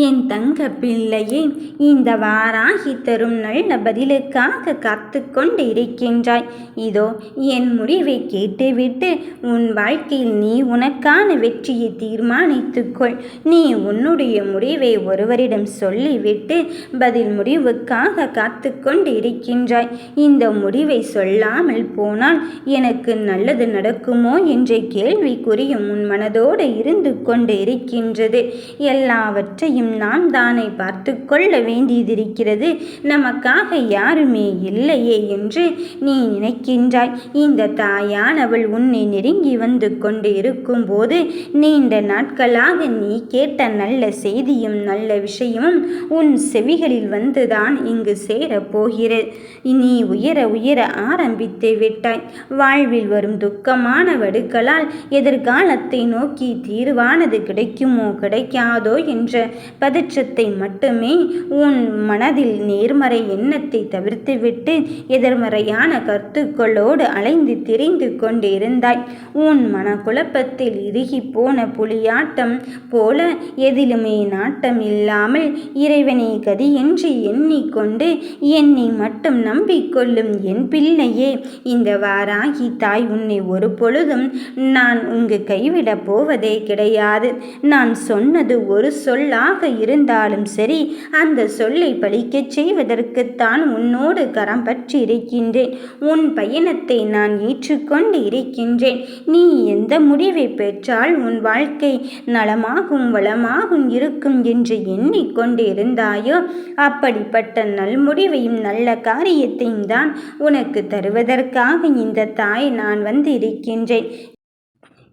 என் தங்க பிள்ளையே, இந்த வாராகி தரும் நல்ல பதிலுக்காக காத்து கொண்டு இருக்கின்றாய். இதோ என் முடிவை கேட்டுவிட்டு உன் வாழ்க்கையில் நீ உனக்கான வெற்றியை தீர்மானித்துக்கொள். நீ உன்னுடைய முடிவை ஒருவரிடம் சொல்லிவிட்டு பதில் முடிவுக்காக காத்து கொண்டு இருக்கின்றாய். இந்த முடிவை சொல்லாமல் போனால் எனக்கு நல்லது நடக்குமோ என்ற கேள்விக்குறியும் உன் மனதோடு இருந்து கொண்டு இருக்கின்றது. எல்லாவற்றையும் நாம் தானே பார்த்து கொள்ள வேண்டியதிருக்கிறது. நமக்காக யாருமே இல்லையே என்று நீ நினைக்கின்றாய். இந்த தாயானவள் உன்னை நெருங்கி வந்து கொண்டு இருக்கும் போது நீண்ட நாட்களாக நீ கேட்ட நல்ல செய்தியும் நல்ல விஷயமும் உன் செவிகளில் வந்துதான் இங்கு சேரப்போகிறது. நீ உயர உயர ஆரம்பித்து விட்டாய். வாழ்வில் வரும் துக்கமான வடுக்களால் எதிர்காலத்தை நோக்கி தீர்வானது கிடைக்குமோ கிடைக்காதோ என்ற பதற்றத்தை மட்டுமே உன் மனதில் நேர்மறை எண்ணத்தை தவிர்த்துவிட்டு எதிர்மறையான கருத்துக்களோடு அலைந்து திரிந்து கொண்டிருந்தாய். உன் மனக்குழப்பத்தில் இறுகி போன புலியாட்டம் போல எதிலுமே நாட்டம் இல்லாமல் இறைவனை கதி என்று எண்ணிக்கொண்டு என்னை மட்டும் நம்பிக்கொள்ளும் என் பிள்ளையே, இந்த வாராகி தாய் உன்னை ஒரு பொழுதும் நான் இங்கு கைவிடப் போவதே கிடையாது. நான் சொன்னது ஒரு சொல்லாக இருந்தாலும் சரி, அந்த சொல்லை பலிக்கச் செய்வதற்குத்தான் உன்னோடு கரம் பற்றி இருக்கின்றேன். உன் பயணத்தை நான் ஏற்றுக்கொண்டு இருக்கின்றேன். நீ எந்த முடிவை பெற்றால் உன் வாழ்க்கை நலமாகும் வளமாகும் இருக்கும் என்று எண்ணிக்கொண்டு இருந்தாயோ அப்படிப்பட்ட நல்முடிவையும் நல்ல காரியத்தையும் தான் உனக்கு தருவதற்காக இந்த தாய் நான் வந்து இருக்கின்றேன்.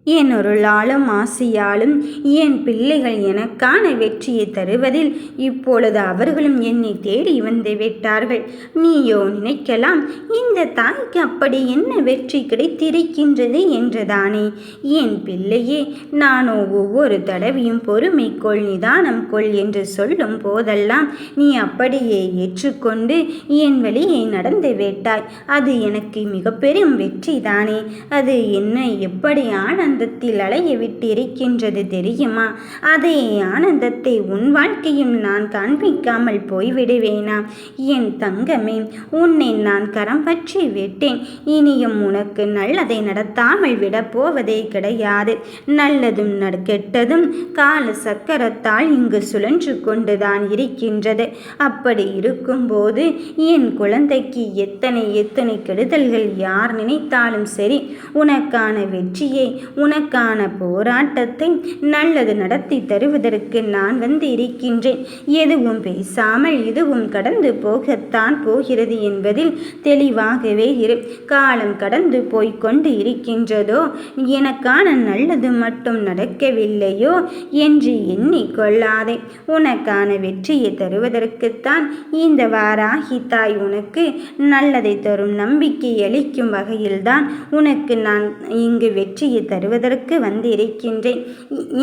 என் அருளாலும் ஆசையாலும் என் பிள்ளைகள் எனக்கான வெற்றியை தருவதில் இப்பொழுது அவர்களும் என்னை தேடி வந்து விட்டார்கள். நீயோ நினைக்கலாம், இந்த தாய்க்கு அப்படி என்ன வெற்றி கிடைத்திருக்கின்றது என்றுதானே. என் பிள்ளையே, நானோ ஒவ்வொரு தடவையும் பொறுமை கொள், நிதானம் கொள் என்று சொல்லும் போதெல்லாம் நீ அப்படியே ஏற்றுக்கொண்டு என் வழியை நடந்து விட்டாய். அது எனக்கு மிக பெரும் வெற்றி தானே. அது என்ன எப்படி ஆனந்தத்தில் அலைய விட்டு இருக்கின்றது தெரியுமா? அதே ஆனந்தத்தை உன் வாழ்க்கையும் நான் காண்பிக்காமல் போய்விடுவேனா? என் தங்கமே, உன்னை நான் கரம் பற்றி விட்டேன். இனியும் உனக்கு நல்லதை நடத்தாமல் விடப்போவதே கிடையாது. நல்லதும் கெட்டதும் கால சக்கரத்தால் இங்கு சுழன்று கொண்டுதான் இருக்கின்றது. அப்படி இருக்கும்போது என் குழந்தைக்கு எத்தனை எத்தனை கெடுதல்கள் யார் நினைத்தாலும் சரி, உனக்கான வெற்றியை உனக்கான போராட்டத்தை நல்லது நடத்தி தருவதற்கு நான் வந்து இருக்கின்றேன். எதுவும் பேசாமல் இதுவும் கடந்து போகத்தான் போகிறது என்பதில் தெளிவாகவே இரு. காலம் கடந்து போய்கொண்டு இருக்கின்றதோ, எனக்கான நல்லது மட்டும் நடக்கவில்லையோ என்று எண்ணிக்கொள்ளாதே. உனக்கான வெற்றியை தருவதற்குத்தான் இந்த வாராகி தாய் உனக்கு நல்லதை தரும் நம்பிக்கை அளிக்கும் வகையில்தான் உனக்கு நான் இங்கு வெற்றியை தருவதற்கு வந்திருக்கின்றேன்.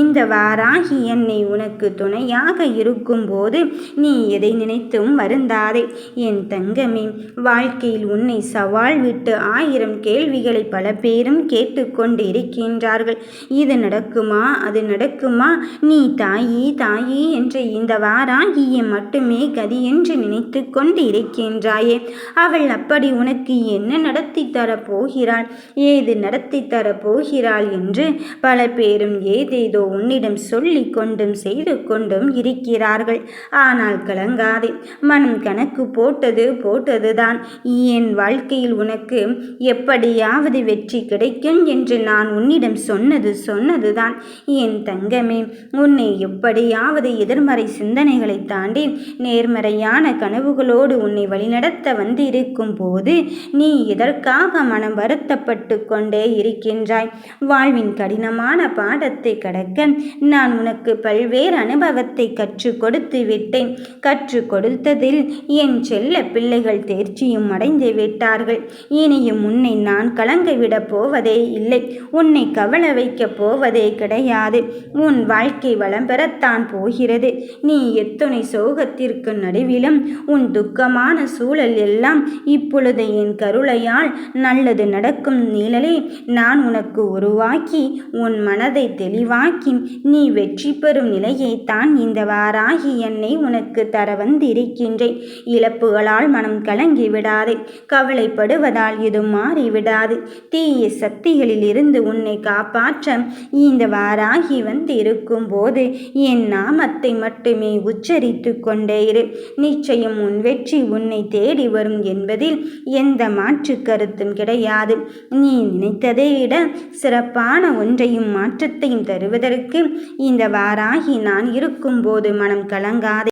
இந்த வாராகி என்னை உனக்கு துணையாக இருக்கும்போது நீ எதை நினைத்தும் வருந்தாதே. என் தங்கமே, வாழ்க்கையில் உன்னை சவால் விட்டு 1000 கேள்விகளை பல பேரும் கேட்டுக்கொண்டு இருக்கின்றார்கள். இது நடக்குமா, அது நடக்குமா, நீ தாயி தாயி என்று இந்த வாராகியை மட்டுமே கதி என்று நினைத்து கொண்டு இருக்கின்றாயே. அவள் அப்படி உனக்கு என்ன நடத்தி தரப்போகிறாள், ஏது நடத்தி தரப்போகிறாள் என்று பல பேரும் ஏதேதோ உன்னிடம் சொல்லி கொண்டும் செய்து கொண்டும் இருக்கிறார்கள். ஆனால் கலங்காதே, மனம் கணக்கு போட்டதுதான். என் வாழ்க்கையில் உனக்கு எப்படியாவது வெற்றி கிடைக்கும் என்று நான் உன்னிடம் சொன்னதுதான். என் தங்கமே, உன்னை எப்படியாவது எதிர்மறை சிந்தனைகளை தாண்டி நேர்மறையான கனவுகளோடு உன்னை வழிநடத்த வந்திருக்கும் போது நீ எதற்காக மனம் வருத்தப்பட்டு கொண்டே இருக்கின்றாய்? வாழ்வின் கடினமான பாடத்தை கடக்க நான் உனக்கு பல்வேறு அனுபவத்தை கற்றுக் கொடுத்து விட்டேன். கற்றுக் கொடுத்ததில் என் செல்ல பிள்ளைகள் தேர்ச்சியும் அடைந்து விட்டார்கள். இனியும் உன்னை நான் கலங்க விடப் போவதே இல்லை. உன்னை கவல வைக்கப் போவதே கிடையாது. உன் வாழ்க்கை வளம் பெறத்தான் போகிறது. நீ எத்தனை சோகத்திற்கு நடுவிலும் உன் துக்கமான சூழல் எல்லாம் இப்பொழுது என் கருணையால் நல்லது நடக்கும் நிழலை நான் உனக்கு உருவாக்கி உருவாக்கி உன் மனதை தெளிவாக்கி நீ வெற்றி பெறும் நிலையைத்தான் இந்த வாராகி என்னை உனக்கு தர வந்திருக்கின்றேன். இழப்புகளால் மனம் கலங்கி விடாதே. கவலைப்படுவதால் இது மாறிவிடாது. தீய சக்திகளில் இருந்து உன்னை காப்பாற்ற இந்த வாராகி வந்திருக்கும் போது என் நாமத்தை மட்டுமே உச்சரித்து கொண்டே இரு. நிச்சயம் உன் வெற்றி உன்னை தேடி வரும் என்பதில் எந்த மாற்று கருத்தும் கிடையாது. நீ நினைத்ததை விட சிறப்பான ஒன்றையும் மாற்றத்தையும் தருவதற்கு இந்த வாராகி நான் இருக்கும்போது மனம் கலங்காதே.